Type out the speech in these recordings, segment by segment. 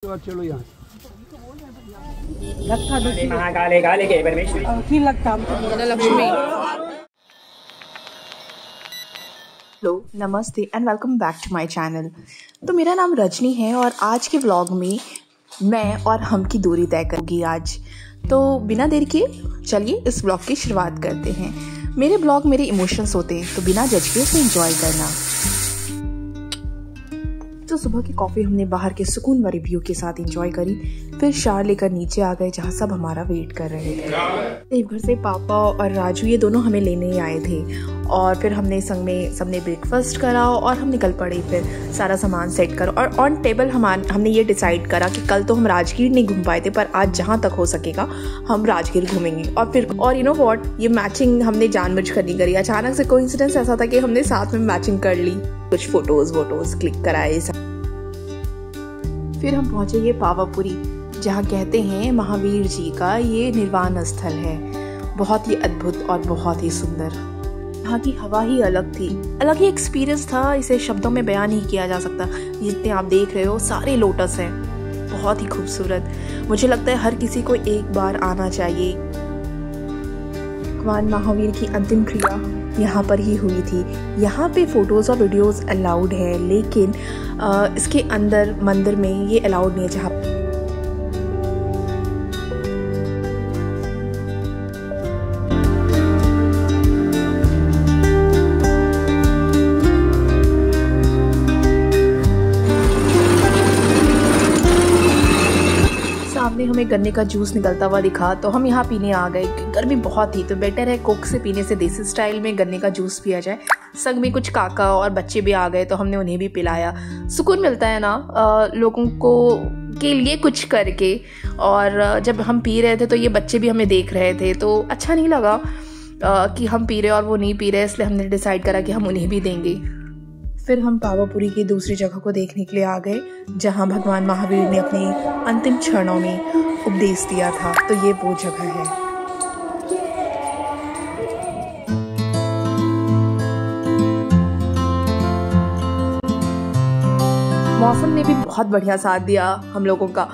तो चलो यहाँ महाकाले काले के परमेश्वरी लक्ष्मी। हेलो, नमस्ते and welcome back to my channel. तो मेरा नाम रजनी है और आज के व्लॉग में मैं और हम की दूरी तय करूँगी आज। तो बिना देर किए चलिए इस व्लॉग की शुरुआत करते हैं। मेरे व्लॉग मेरे इमोशंस होते हैं, तो बिना जज के उसे एंजॉय करना। तो सुबह की कॉफ़ी हमने बाहर के सुकून वाली व्यू के साथ एंजॉय करी। फिर शार लेकर नीचे आ गए जहाँ सब हमारा वेट कर रहे थे। देवघर से पापा और राजू ये दोनों हमें लेने ही आए थे और फिर हमने संग में सबने ब्रेकफास्ट करा और हम निकल पड़े। फिर सारा सामान सेट करो और ऑन टेबल हमने ये डिसाइड करा कि कल तो हम राजगीर नहीं घूम पाए थे, पर आज जहाँ तक हो सकेगा हम राजगीर घूमेंगे। और यू नो व्हाट, ये मैचिंग हमने जानबूझ कर नहीं करी। अचानक से कोइंसिडेंस ऐसा था कि हमने साथ में मैचिंग कर ली, कुछ फोटोज क्लिक कराए। फिर हम पहुंचे ये पावापुरी, जहाँ कहते हैं महावीर जी का ये निर्वाण स्थल है। बहुत ही अद्भुत और बहुत ही सुंदर। यहाँ की हवा ही अलग थी, अलग ही एक्सपीरियंस था, इसे शब्दों में बयान नहीं किया जा सकता। जितने आप देख रहे हो सारे लोटस हैं, बहुत ही खूबसूरत। मुझे लगता है हर किसी को एक बार आना चाहिए। भगवान महावीर की अंतिम क्रिया यहाँ पर ही हुई थी। यहाँ पे फोटोज़ और वीडियोज़ अलाउड है, लेकिन इसके अंदर मंदिर में ये अलाउड नहीं है। जहाँ सामने हमें गन्ने का जूस निकलता हुआ दिखा, तो हम यहाँ पीने आ गए। गर्मी बहुत थी, तो बेटर है कोक से पीने से देसी स्टाइल में गन्ने का जूस पिया जाए। संग में कुछ काका और बच्चे भी आ गए, तो हमने उन्हें भी पिलाया। सुकून मिलता है ना लोगों को के लिए कुछ करके। और जब हम पी रहे थे तो ये बच्चे भी हमें देख रहे थे, तो अच्छा नहीं लगा कि हम पी रहे और वो नहीं पी रहे, इसलिए हमने डिसाइड करा कि हम उन्हें भी देंगे। फिर हम पावापुरी की दूसरी जगह को देखने के लिए आ गए, जहां भगवान महावीर ने अपने अंतिम क्षणों में उपदेश दिया था। तो ये वो जगह है। मौसम ने भी बहुत बढ़िया साथ दिया हम लोगों का।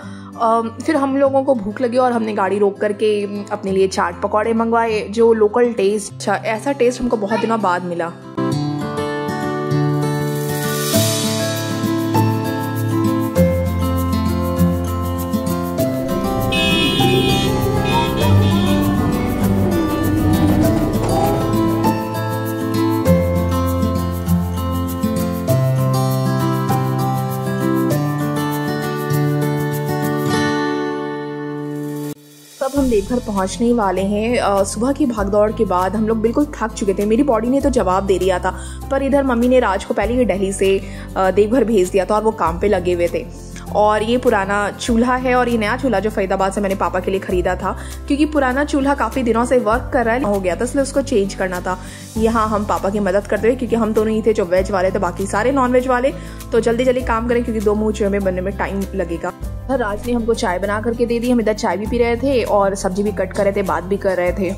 फिर हम लोगों को भूख लगी और हमने गाड़ी रोक करके अपने लिए चाट पकौड़े मंगवाए, जो लोकल टेस्ट, ऐसा टेस्ट हमको बहुत दिनों बाद मिला। तब हम देवघर पहुंचने वाले हैं। सुबह की भागदौड़ के बाद हम लोग बिल्कुल थक चुके थे। मेरी बॉडी ने तो जवाब दे दिया था, पर इधर मम्मी ने राज को पहले ही दिल्ली से देवघर भेज दिया था और वो काम पे लगे हुए थे। और ये पुराना चूल्हा है और ये नया चूल्हा जो फरीदाबाद से मैंने पापा के लिए खरीदा था, क्योंकि पुराना चूल्हा काफ़ी दिनों से वर्क कर रहा हो गया था, इसलिए उसको चेंज करना था। यहाँ हम पापा की मदद करते हुए, क्योंकि हम दोनों ही थे जो वेज वाले थे, बाकी सारे नॉन वेज वाले, तो जल्दी जल्दी काम करें क्योंकि 2 मुँह चूहे बनने में टाइम लगेगा। राज ने हमको चाय बना करके दे दी। हम इधर चाय भी पी रहे थे और सब्जी भी कट कर रहे थे, बात भी कर रहे थे।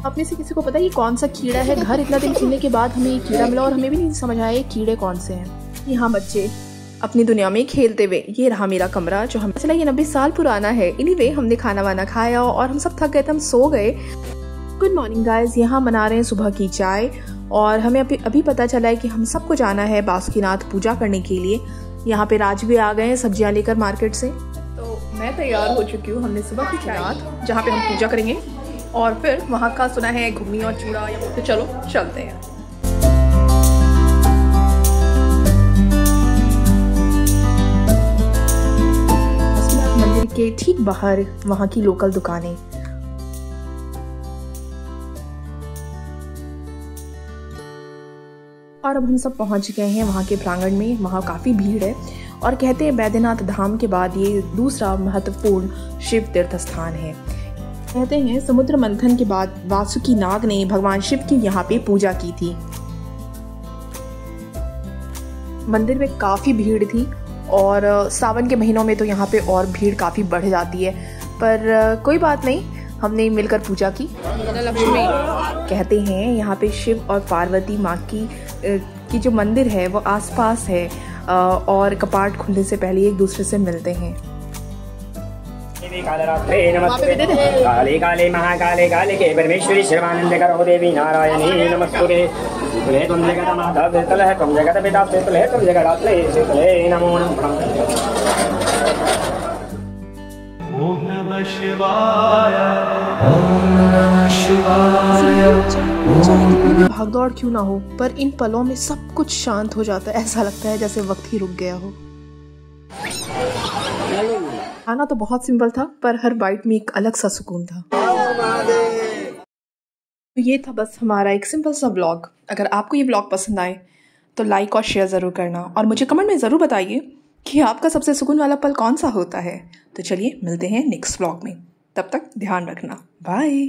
अपने से किसी को पता है ये कौन सा कीड़ा है? घर इतना दिन खुलने के बाद हमें ये कीड़ा मिला और हमें भी नहीं समझ आया ये कीड़े कौन से हैं। यहाँ बच्चे अपनी दुनिया में खेलते हुए। ये रहा मेरा कमरा, जो हमें चला ये 90 साल पुराना है। एनीवे, हमने खाना वाना खाया और हम सब थक गए थे, हम सो गए। गुड मॉर्निंग गाइस, यहाँ मना रहे हैं सुबह की चाय और हमें अभी पता चला है कि हम सबको जाना है बासुकीनाथ पूजा करने के लिए। यहाँ पे राज भी आ गए हैं सब्जियाँ लेकर मार्केट से। तो मैं तैयार हो चुकी हूँ। हमने सुबह की चाय जहाँ पे हम पूजा करेंगे और फिर वहाँ का सुना है घुगनी और चूड़ा, तो चलो चलते हैं। मंदिर के ठीक बाहर वहाँ की लोकल दुकानें। और अब हम सब पहुंच गए हैं वहाँ के प्रांगण में। वहाँ काफ़ी भीड़ है और कहते हैं बैद्यनाथ धाम के बाद ये दूसरा महत्वपूर्ण शिव तीर्थ स्थान है। कहते हैं समुद्र मंथन के बाद वासुकी नाग ने भगवान शिव की यहाँ पे पूजा की थी। मंदिर में काफ़ी भीड़ थी और सावन के महीनों में तो यहाँ पे और भीड़ काफ़ी बढ़ जाती है, पर कोई बात नहीं, हमने मिलकर पूजा की। लक्ष्मी कहते हैं यहाँ पे शिव और पार्वती माँ की जो मंदिर है वो आसपास है और कपाट खुलने से पहले एक दूसरे से मिलते हैं। देवी कालरात्रे नमस्ते काले काले महाकाले काले के परमेश्वरी सर्वानंद करो देवी नारायणी नमस्ते तुले तुम जगत माता शीतल है तुम जगत पिता शीतल है तुम जगदात्रे शीतल है नमो नमः। ओम नमः शिवाय ओम नमः शिवाय। भागदौड़ क्यों ना हो, पर इन पलों में सब कुछ शांत हो जाता है। ऐसा लगता है जैसे वक्त ही रुक गया हो। खाना तो बहुत सिंपल था, पर हर बाइट में एक अलग सा सुकून था। तो ये था बस हमारा एक सिंपल सा व्लॉग। अगर आपको ये व्लॉग पसंद आए तो लाइक और शेयर ज़रूर करना, और मुझे कमेंट में ज़रूर बताइए कि आपका सबसे सुकून वाला पल कौन सा होता है। तो चलिए मिलते हैं नेक्स्ट व्लॉग में, तब तक ध्यान रखना, बाय।